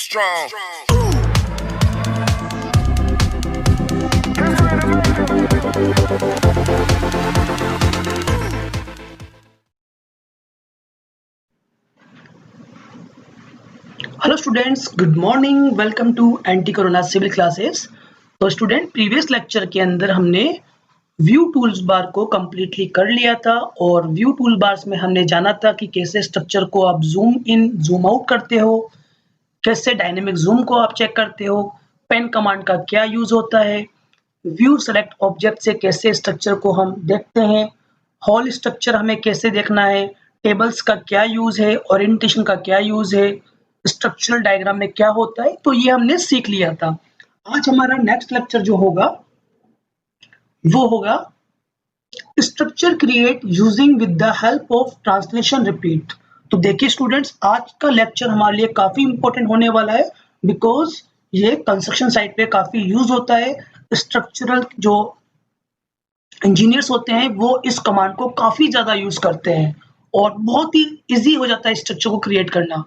strong. Hello students, good morning. Welcome to anti corona civil classes. तो student, previous lecture के अंदर हमने view tools बार को completely कर लिया था और व्यू टूल बार्स में हमने जाना था कि कैसे स्ट्रक्चर को आप जूम इन जूम आउट करते हो, कैसे डायनेमिक जूम को आप चेक करते हो, पेन कमांड का क्या यूज होता है, व्यू सेलेक्ट ऑब्जेक्ट से कैसे स्ट्रक्चर को हम देखते हैं, होल स्ट्रक्चर हमें कैसे देखना है, टेबल्स का क्या यूज है, ओरिएंटेशन का क्या यूज है, स्ट्रक्चरल डायग्राम में क्या होता है, तो ये हमने सीख लिया था। आज हमारा नेक्स्ट लेक्चर जो होगा वो होगा structure create using with the help of translation repeat. तो देखिए स्टूडेंट्स, आज का लेक्चर हमारे लिए काफी इंपॉर्टेंट होने वाला है बिकॉज ये कंस्ट्रक्शन साइट पे काफी यूज होता है। स्ट्रक्चरल जो इंजीनियर्स होते हैं वो इस कमांड को काफी ज्यादा यूज करते हैं और बहुत ही इजी हो जाता है स्ट्रक्चर को क्रिएट करना।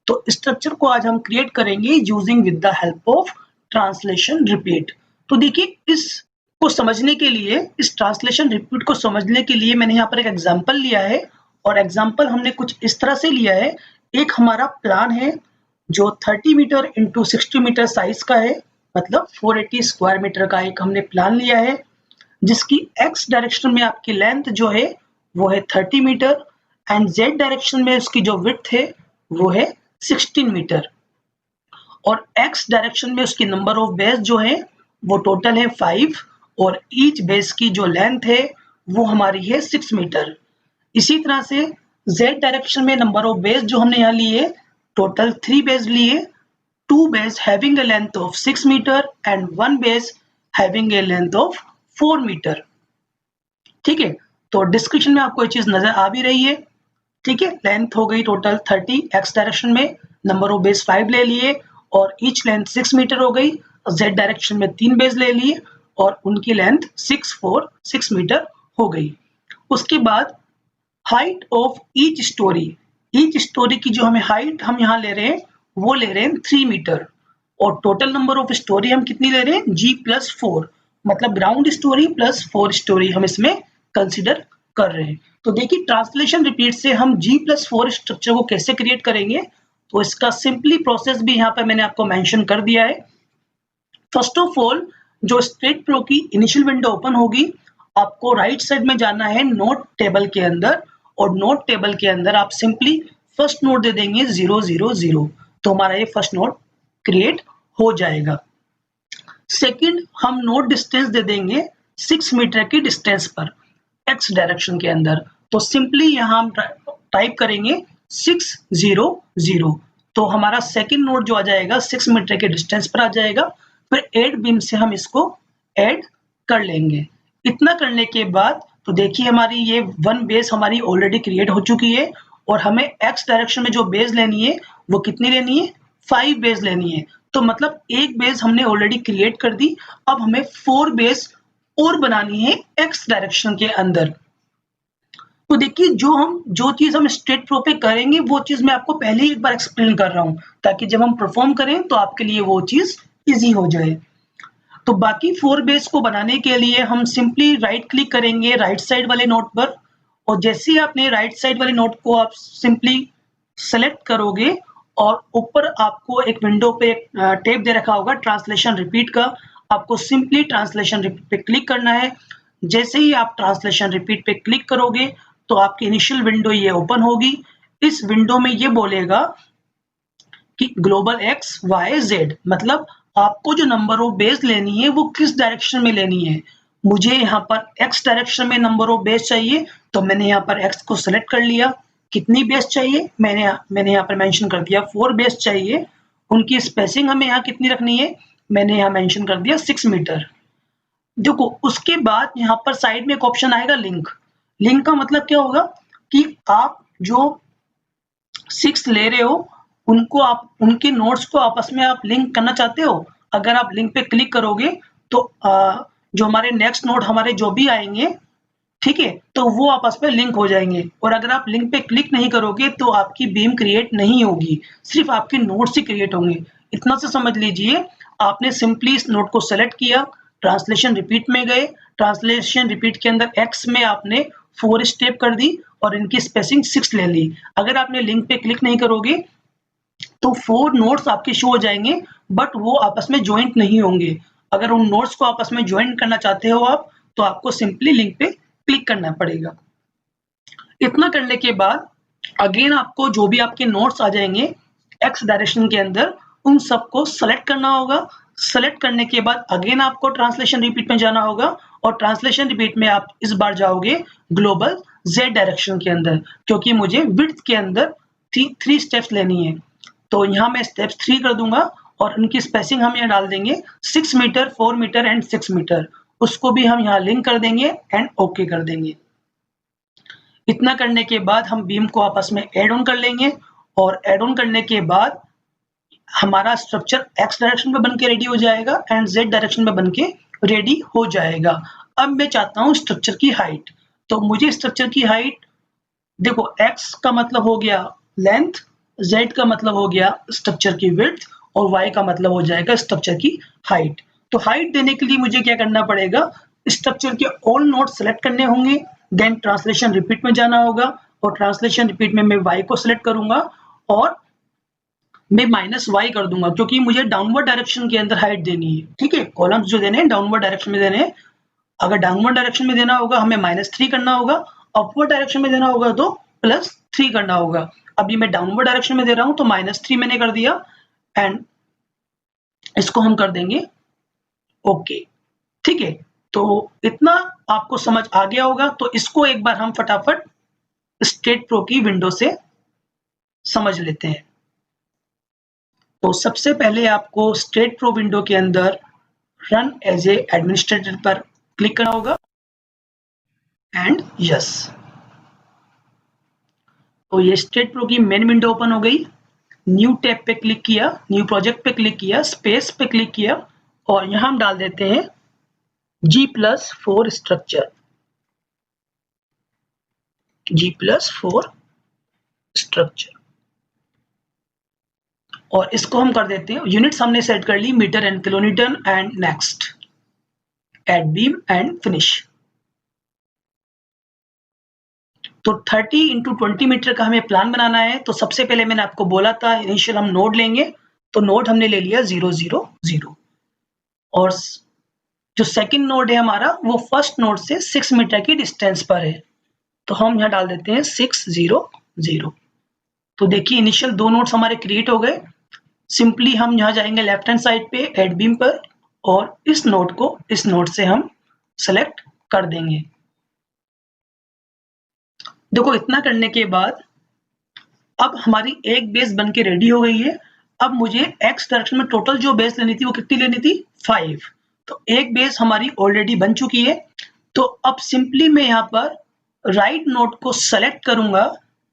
तो स्ट्रक्चर को आज हम क्रिएट करेंगे using with the help of translation repeat. तो देखिए, इसको समझने के लिए, इस ट्रांसलेशन रिपीट को समझने के लिए मैंने यहाँ पर एक एग्जांपल लिया है और एग्जांपल हमने कुछ इस तरह से लिया है। एक हमारा प्लान है जो 30 मीटर इंटू 60 मीटर साइज का है, मतलब 480 स्क्वायर मीटर का एक हमने प्लान लिया है जिसकी एक्स डायरेक्शन में आपकी लेंथ जो है वो है 30 मीटर एंड जेड डायरेक्शन में उसकी जो विड्थ है वो है 16 मीटर और एक्स डायरेक्शन में उसकी नंबर ऑफ बेस जो है वो टोटल है 5 और ईच बेस की जो लेंथ है वो हमारी है 6 मीटर। इसी तरह से जेड डायरेक्शन में नंबर ऑफ बेस जो हमने यहाँ लिए टोटल 3 बेस लिए, 2 base having a length of 6 metre and 1 base having a length of 4 metre. ठीक है, तो डिस्क्रिप्शन में आपको ये चीज नजर आ भी रही है। ठीक है, लेंथ हो गई टोटल 30 एक्स डायरेक्शन में, नंबर ऑफ बेस 5 ले लिए और ईच लेंथ 6 मीटर हो गई। जेड डायरेक्शन में 3 बेस ले लिए और उनकी लेंथ 6 मीटर हो गई। उसके बाद हाइट ऑफ ईच स्टोरी की जो हमें हाइट हम यहाँ ले रहे हैं वो ले रहे हैं 3 मीटर और टोटल नंबर ऑफ स्टोरी हम कितनी ले रहे हैं G+4, मतलब ग्राउंड स्टोरी प्लस 4 स्टोरी हम इसमें कंसिडर कर रहे हैं। तो देखिए, ट्रांसलेशन रिपीट से हम G+4 स्ट्रक्चर को कैसे क्रिएट करेंगे, तो इसका सिंपली प्रोसेस भी यहाँ पर मैंने आपको मेंशन कर दिया है। फर्स्ट ऑफ ऑल, जो स्ट्रेट प्रो की इनिशियल विंडो ओपन होगी, आपको राइट साइड में जाना है नोट टेबल के अंदर और नोट टेबल के अंदर आप सिंपली फर्स्ट नोट दे देंगे 000, तो हमारा ये फर्स्ट नोट क्रिएट हो जाएगा। सेकंड, हम नोट डिस्टेंस दे देंगे 6 मीटर की डिस्टेंस पर एक्स डायरेक्शन के अंदर, तो सिंपली यहाँ हम टाइप करेंगे 600, तो हमारा सेकंड नोट जो आ जाएगा 6 मीटर के डिस्टेंस पर आ जाएगा। फिर ऐड बीम से हम इसको ऐड कर लेंगे। इतना करने के बाद तो देखिए हमारी ये 1 बेस हमारी ऑलरेडी क्रिएट हो चुकी है और हमें एक्स डायरेक्शन में जो बेस लेनी है वो कितनी लेनी है, 5 बेस लेनी है। तो मतलब एक बेस हमने ऑलरेडी क्रिएट कर दी, अब हमें 4 बेस और बनानी है एक्स डायरेक्शन के अंदर। तो देखिए, जो चीज हम स्ट्रेट प्रो पे करेंगे वो चीज मैं आपको पहले ही एक बार एक्सप्लेन कर रहा हूँ ताकि जब हम परफॉर्म करें तो आपके लिए वो चीज इजी हो जाए। तो बाकी 4 बेस को बनाने के लिए हम सिंपली राइट क्लिक करेंगे राइट साइड वाले नोट पर और जैसे ही आपने राइट साइड वाले नोट को आप सिंपली सेलेक्ट करोगे और ऊपर आपको एक विंडो पे टैब दे रखा होगा ट्रांसलेशन रिपीट का, आपको सिंपली ट्रांसलेशन रिपीट पे क्लिक करना है। जैसे ही आप ट्रांसलेशन रिपीट पे क्लिक करोगे तो आपकी इनिशियल विंडो ये ओपन होगी। इस विंडो में ये बोलेगा कि ग्लोबल एक्स वाई जेड, मतलब आपको जो नंबर ऑफ बेस लेनी है वो किस डायरेक्शन में लेनी है। मुझे यहाँ पर एक्स डायरेक्शन में नंबर ऑफ बेस चाहिए तो मैंने यहाँ पर एक्स को सेलेक्ट कर लिया। कितनी बेस चाहिए, मैंने यहाँ पर मेंशन कर दिया 4 बेस चाहिए। उनकी स्पेसिंग हमें यहाँ कितनी रखनी है, मैंने यहाँ मेंशन कर दिया 6 मीटर। देखो, उसके बाद यहाँ पर साइड में एक ऑप्शन आएगा लिंक। लिंक का मतलब क्या होगा कि आप जो 6 ले रहे हो उनको आप उनके नोट्स को आपस में आप लिंक करना चाहते हो। अगर आप लिंक पे क्लिक करोगे तो जो हमारे नेक्स्ट नोट हमारे जो भी आएंगे ठीक है, तो वो आपस में लिंक हो जाएंगे। और अगर आप लिंक पे क्लिक नहीं करोगे तो आपकी बीम क्रिएट नहीं होगी, सिर्फ आपके नोड्स ही क्रिएट होंगे। इतना से समझ लीजिए, आपने सिंपली इस नोड को सेलेक्ट किया, ट्रांसलेशन रिपीट में गए, ट्रांसलेशन रिपीट के अंदर एक्स में आपने 4 स्टेप कर दी और इनकी स्पेसिंग 6 ले ली। अगर आपने लिंक पे क्लिक नहीं करोगे तो 4 नोड्स आपके शो हो जाएंगे, बट वो आपस में ज्वाइंट नहीं होंगे। अगर उन नोड्स को आपस में ज्वाइंट करना चाहते हो आप, तो आपको सिंपली लिंक पे क्लिक करना पड़ेगा। इतना करने के बाद अगेन आपको जो भी आपके नोड्स आ जाएंगे एक्स डायरेक्शन के अंदर, उन सबको सेलेक्ट करना होगा। सेलेक्ट करने के बाद अगेन आपको ट्रांसलेशन रिपीट में जाना होगा, और ट्रांसलेशन रिपीट में आप इस बार जाओगे ग्लोबल जेड डायरेक्शन के अंदर, क्योंकि मुझे विड्थ के अंदर 3 स्टेप्स लेनी है। तो यहाँ मैं स्टेप्स 3 कर दूंगा और उनकी स्पेसिंग हम यहाँ डाल देंगे 6 मीटर, 4 मीटर एंड 6 मीटर। उसको भी हम यहाँ लिंक कर देंगे एंड ओके कर देंगे। इतना करने के बाद हम बीम को आपस में एड ऑन कर लेंगे, और एड ऑन करने के बाद हमारा स्ट्रक्चर एक्स डायरेक्शन में बन के रेडी हो जाएगा एंड जेड डायरेक्शन में बन के रेडी हो जाएगा। अब मैं चाहता हूँ स्ट्रक्चर की हाइट, तो मुझे स्ट्रक्चर की हाइट, देखो एक्स का मतलब हो गया लेंथ, जेड का मतलब हो गया स्ट्रक्चर की विड्थ, और वाई का मतलब हो जाएगा स्ट्रक्चर की हाइट। तो हाइट देने के लिए मुझे क्या करना पड़ेगा, स्ट्रक्चर के ऑल नोड सेलेक्ट करने होंगे, देन ट्रांसलेशन रिपीट में जाना होगा, और ट्रांसलेशन रिपीट में मैं वाई को सिलेक्ट करूंगा और मैं -y कर दूंगा, क्योंकि मुझे डाउनवर्ड डायरेक्शन के अंदर हाइट देनी है। ठीक है, कॉलम्स जो देने हैं डाउनवर्ड डायरेक्शन में देने हैं। अगर डाउनवर्ड डायरेक्शन में देना होगा हमें -3 करना होगा, अपवर्ड डायरेक्शन में देना होगा तो +3 करना होगा। अभी मैं डाउनवर्ड डायरेक्शन में दे रहा हूं तो -3 मैंने कर दिया, एंड इसको हम कर देंगे ओके। ठीक है, तो इतना आपको समझ आ गया होगा। तो इसको एक बार हम फटाफट स्ट्रेट प्रो की विंडो से समझ लेते हैं। तो सबसे पहले आपको स्ट्रेट प्रो विंडो के अंदर रन एज ए एडमिनिस्ट्रेटर पर क्लिक करना होगा एंड यस। तो ये स्ट्रेट प्रो की मेन विंडो ओपन हो गई। न्यू टैब पे क्लिक किया, न्यू प्रोजेक्ट पे क्लिक किया, स्पेस पे क्लिक किया, और यहां हम डाल देते हैं G+4 स्ट्रक्चर, G+4 स्ट्रक्चर, और इसको हम कर देते हैं, यूनिट्स हमने सेट कर ली metre and kilonewton, and next add beam and finish. तो 30 × 20 मीटर का हमें प्लान बनाना है। तो सबसे पहले मैंने आपको बोला था इनिशियल हम नोड लेंगे, तो नोड हमने ले लिया 0 0 0, और जो सेकंड नोड है हमारा वो फर्स्ट नोड से 6 मीटर की डिस्टेंस पर है, तो हम यहाँ डाल देते हैं 6 0 0। तो देखिए इनिशियल 2 नोड्स हमारे क्रिएट हो गए। सिंपली हम यहाँ जाएंगे लेफ्ट हैंड साइड पे एड बीम पर, और इस नोड को इस नोड से हम सेलेक्ट कर देंगे। देखो इतना करने के बाद अब हमारी एक बेस बन के रेडी हो गई है। अब मुझे एक्स डायरेक्शन में टोटल जो बेस लेनी थी वो कितनी लेनी थी, 5। तो एक बेस हमारी ऑलरेडी बन चुकी है। तो अब सिंपली मैं यहाँ पर राइट नोड को सेलेक्ट करूंगा,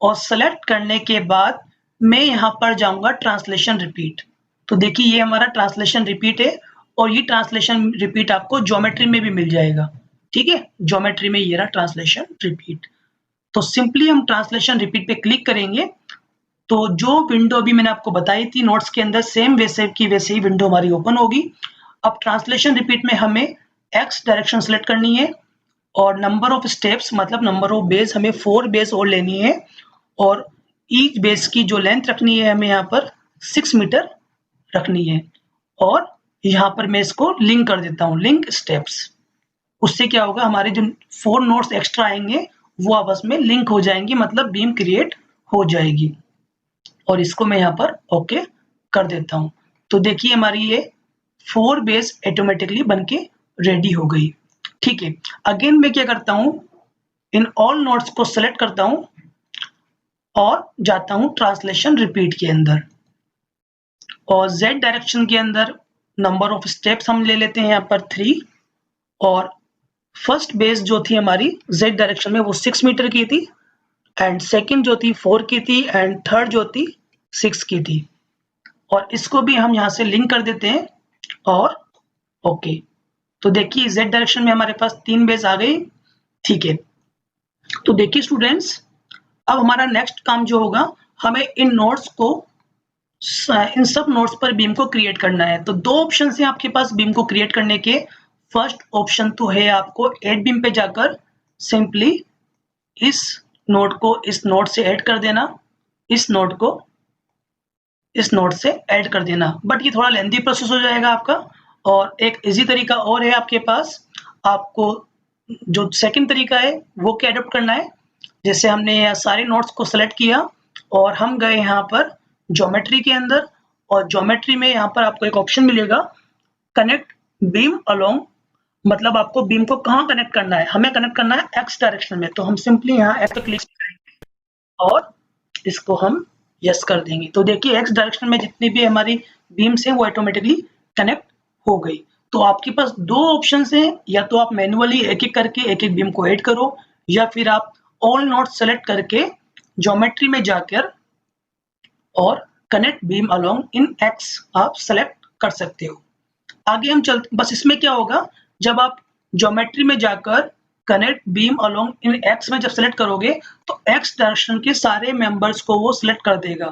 और सेलेक्ट करने के बाद मैं यहाँ पर जाऊंगा ट्रांसलेशन रिपीट। तो देखिए ये हमारा ट्रांसलेशन रिपीट है, और ये ट्रांसलेशन रिपीट आपको ज्योमेट्री में भी मिल जाएगा। ठीक है, ज्योमेट्री में ये रहा ट्रांसलेशन रिपीट। तो सिंपली हम ट्रांसलेशन रिपीट पे क्लिक करेंगे, तो जो विंडो अभी मैंने आपको बताई थी नोट्स के अंदर, सेम वैसे की वैसे ही विंडो हमारी ओपन होगी। अब ट्रांसलेशन रिपीट में हमें एक्स डायरेक्शन सेलेक्ट करनी है, और नंबर ऑफ स्टेप्स मतलब नंबर ऑफ बेस हमें 4 बेस और लेनी है, और ईच बेस की जो लेंथ रखनी है हमें यहाँ पर 6 मीटर रखनी है। और यहाँ पर मैं इसको लिंक कर देता हूँ, लिंक स्टेप्स। उससे क्या होगा, हमारे जो 4 नोट्स एक्स्ट्रा आएंगे वो आपस में लिंक हो जाएंगे, मतलब बीम क्रिएट हो जाएगी। और इसको मैं यहाँ पर ओके कर देता हूँ। तो देखिए हमारी ये 4 बेस ऑटोमेटिकली बनके रेडी हो गई। ठीक है, अगेन मैं क्या करता हूँ, इन ऑल नोट्स को सेलेक्ट करता हूँ और जाता हूँ ट्रांसलेशन रिपीट के अंदर, और जेड डायरेक्शन के अंदर नंबर ऑफ स्टेप्स हम ले लेते हैं यहाँ पर 3, और फर्स्ट बेस जो थी हमारी जेड डायरेक्शन में वो 6 मीटर की थी, एंड सेकंड जो थी 4 की थी, एंड थर्ड जो थी 6 की थी। और इसको भी हम यहाँ से लिंक कर देते हैं, और ओके। तो देखिए जेड डायरेक्शन में हमारे पास 3 बेस आ गई, ठीक है, तो देखिए स्टूडेंट्स, अब हमारा नेक्स्ट काम जो होगा, हमें इन नोड्स को इन सब नोड्स पर बीम को क्रिएट करना है। तो दो ऑप्शन हैं आपके पास बीम को क्रिएट करने के। फर्स्ट ऑप्शन तो है आपको ऐड बीम पे जाकर सिंपली इस नोड को इस नोड से ऐड कर देना, इस नोड को इस नोड से ऐड कर देना, बट ये थोड़ा लेंथी प्रोसेस हो जाएगा आपका। और एक इजी तरीका और है आपके पास, आपको जो सेकंड तरीका है वो क्या अडॉप्ट करना है। जैसे हमने यहाँ सारे नोड्स को सेलेक्ट किया और हम गए यहाँ पर ज्योमेट्री के अंदर, और ज्योमेट्री में यहाँ पर आपको एक ऑप्शन मिलेगा कनेक्ट बीम अलोंग, मतलब आपको बीम को कहाँ कनेक्ट करना है, हमें कनेक्ट करना है एक्स डायरेक्शन में। तो हम सिंपली यहाँ एक्स पे क्लिक करेंगे और इसको हम यस कर देंगे। तो देखिए एक्स डायरेक्शन में जितनी भी हमारी बीम्स हैं वो ऑटोमेटिकली कनेक्ट हो गई। तो आपके पास दो ऑप्शंस हैं, या तो आप मैन्युअली एक एक करके एक एक बीम को ऐड करो, या फिर आप ऑल नोड्स सेलेक्ट करके ज्योमेट्री में जाकर और कनेक्ट बीम अलोंग इन एक्स आप सेलेक्ट कर सकते हो। आगे हम चलते, बस इसमें क्या होगा, जब आप ज्योमेट्री में जाकर कनेक्ट बीम अलोंग इन एक्स में जब सेलेक्ट करोगे तो एक्स डायरेक्शन के सारे मेंबर्स को वो सिलेक्ट कर देगा।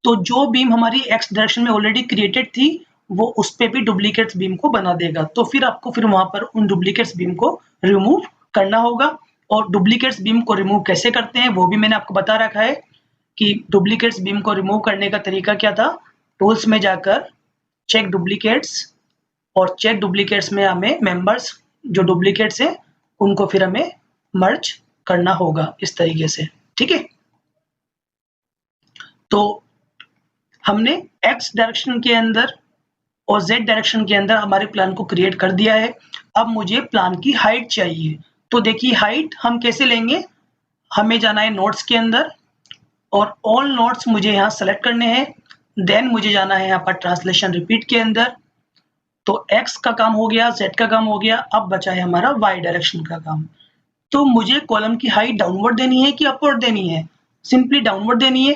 तो जो बीम हमारी एक्स डायरेक्शन में ऑलरेडी क्रिएटेड थी वो उस पे भी डुप्लीकेट्स बीम को बना देगा। तो फिर आपको फिर वहां पर उन डुप्लीकेट्स बीम को रिमूव करना होगा। और डुप्लीकेट्स बीम को रिमूव कैसे करते हैं वो भी मैंने आपको बता रखा है कि डुप्लीकेट्स बीम को रिमूव करने का तरीका क्या था। टूल्स में जाकर चेक डुप्लीकेट्स, और चेक डुप्लीकेट्स में हमें मेंबर्स जो डुप्लीकेट्स हैं उनको फिर हमें मर्ज करना होगा इस तरीके से, ठीक है। तो हमने एक्स डायरेक्शन के अंदर और जेड डायरेक्शन के अंदर हमारे प्लान को क्रिएट कर दिया है। अब मुझे प्लान की हाइट चाहिए। तो देखिए हाइट हम कैसे लेंगे, हमें जाना है नोड्स के अंदर और ऑल नोड्स मुझे यहाँ सेलेक्ट करने हैं। देन मुझे जाना है यहाँ पर ट्रांसलेशन रिपीट के अंदर। तो x का काम हो गया, z का काम हो गया, अब बचा है हमारा y डायरेक्शन का काम। तो मुझे कॉलम की हाइट डाउनवर्ड देनी है कि अपवर्ड देनी है, सिंपली डाउनवर्ड देनी है।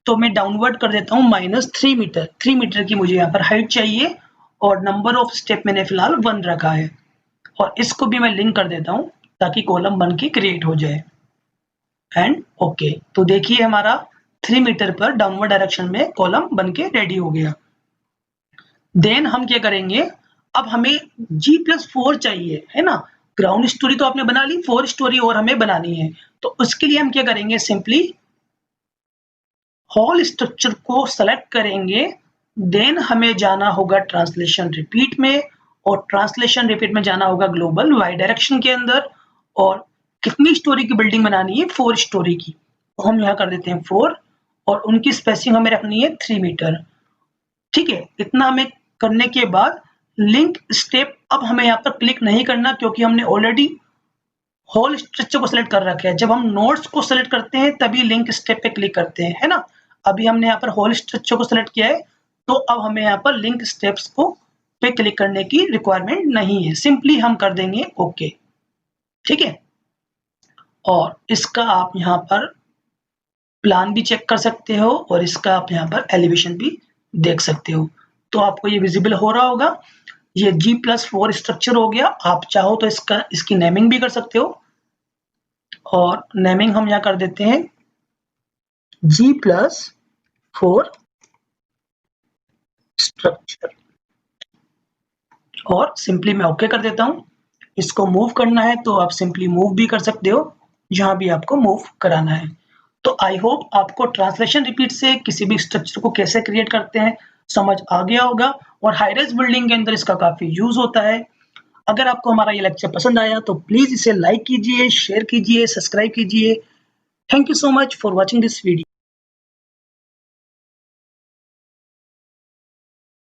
तो मैं डाउनवर्ड कर देता हूँ -3 मीटर। 3 मीटर की मुझे यहाँ पर हाइट चाहिए और नंबर ऑफ स्टेप मैंने फिलहाल 1 रखा है। और इसको भी मैं लिंक कर देता हूँ ताकि कॉलम बन के क्रिएट हो जाए। एंड ओके, तो देखिए हमारा 3 मीटर पर डाउनवर्ड डायरेक्शन में कॉलम बन के रेडी हो गया। देन हम क्या करेंगे, अब हमें G+4 चाहिए, है ना। ग्राउंड स्टोरी तो आपने बना ली, 4 स्टोरी और हमें बनानी है। तो उसके लिए हम क्या करेंगे, सिंपली होल स्ट्रक्चर को सेलेक्ट करेंगे। देन हमें जाना होगा ट्रांसलेशन रिपीट में, और ट्रांसलेशन रिपीट में जाना होगा ग्लोबल y डायरेक्शन के अंदर। और कितनी स्टोरी की बिल्डिंग बनानी है, 4 स्टोरी की। तो हम यहाँ कर देते हैं 4 और उनकी स्पेसिंग हमें रखनी है 3 मीटर, ठीक है। इतना हमें करने के बाद लिंक स्टेप, अब हमें यहाँ पर क्लिक नहीं करना क्योंकि हमने ऑलरेडी होल स्ट्रक्चर को सिलेक्ट कर रखा है। जब हम नोड्स को सिलेक्ट करते हैं तभी लिंक स्टेप पे क्लिक करते हैं, है ना। अभी हमने यहाँ पर होल स्ट्रक्चर को सिलेक्ट किया है, तो अब हमें यहाँ पर लिंक स्टेप्स को पे क्लिक करने की रिक्वायरमेंट नहीं है, सिंपली हम कर देंगे ओके, ठीक है। और इसका आप यहाँ पर प्लान भी चेक कर सकते हो और इसका आप यहाँ पर एलिवेशन भी देख सकते हो। तो आपको ये विजिबल हो रहा होगा, ये G+4 स्ट्रक्चर हो गया। आप चाहो तो इसकी नेमिंग भी कर सकते हो, और नेमिंग हम यहाँ कर देते हैं G+4 स्ट्रक्चर, और सिंपली मैं ओके कर देता हूँ। इसको मूव करना है तो आप सिंपली मूव भी कर सकते हो जहां भी आपको मूव कराना है। तो आई होप आपको ट्रांसलेशन रिपीट से किसी भी स्ट्रक्चर को कैसे क्रिएट करते हैं समझ आ गया होगा, और हाईराइज बिल्डिंग के अंदर इसका काफी यूज होता है। अगर आपको हमारा ये लेक्चर पसंद आया तो प्लीज इसे लाइक कीजिए, शेयर कीजिए, सब्सक्राइब कीजिए। Thank you so much for watching this video.